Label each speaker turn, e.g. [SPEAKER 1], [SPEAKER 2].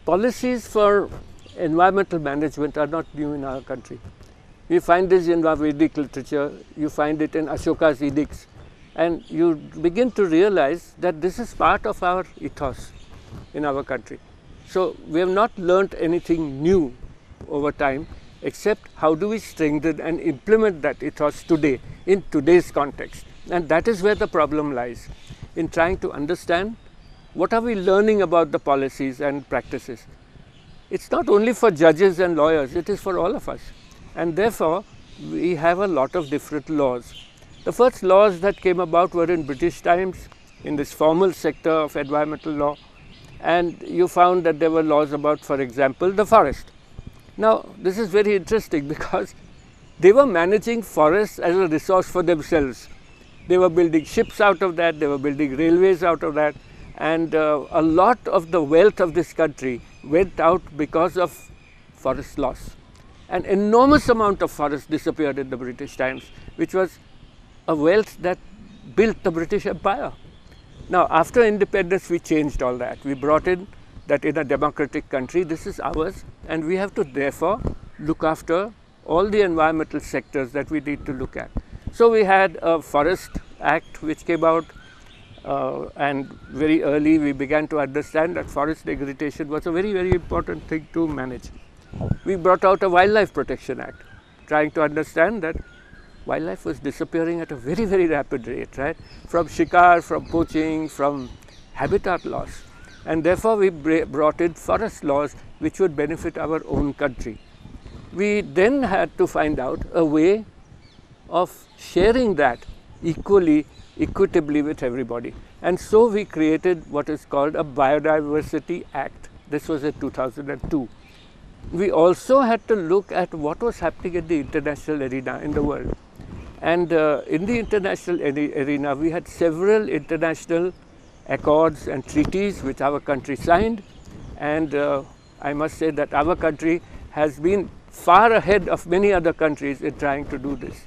[SPEAKER 1] policies for environmental management are not new in our country. We find this in our Vedic literature, you find it in Ashoka's edicts, and you begin to realize that this is part of our ethos in our country. So we have not learnt anything new over time, except how do we strengthen and implement that ethos today in today's context. And that is where the problem lies, in trying to understand what are we learning about the policies and practices. It's not only for judges and lawyers, it is for all of us. And therefore, we have a lot of different laws. The first laws that came about were in British times, in this formal sector of environmental law, and you found that there were laws about, for example, the forest. Now, this is very interesting because they were managing forests as a resource for themselves. They were building ships out of that, they were building railways out of that, and a lot of the wealth of this country went out because of forest loss. An enormous amount of forest disappeared in the British times, which was a wealth that built the British Empire. Now, after independence, we changed all that. We brought in that in a democratic country, this is ours, and we have to therefore look after all the environmental sectors that we need to look at. So we had a Forest Act which came out, and very early we began to understand that forest degradation was a very, very important thing to manage. We brought out a Wildlife Protection Act, trying to understand that wildlife was disappearing at a very, very rapid rate, right? From shikar, from poaching, from habitat loss. And therefore, we brought in forest laws which would benefit our own country. We then had to find out a way of sharing that equitably with everybody. And so we created what is called a Biodiversity Act. This was in 2002. We also had to look at what was happening in the international arena in the world. And in the international arena, we had several international accords and treaties which our country signed, and I must say that our country has been far ahead of many other countries in trying to do this.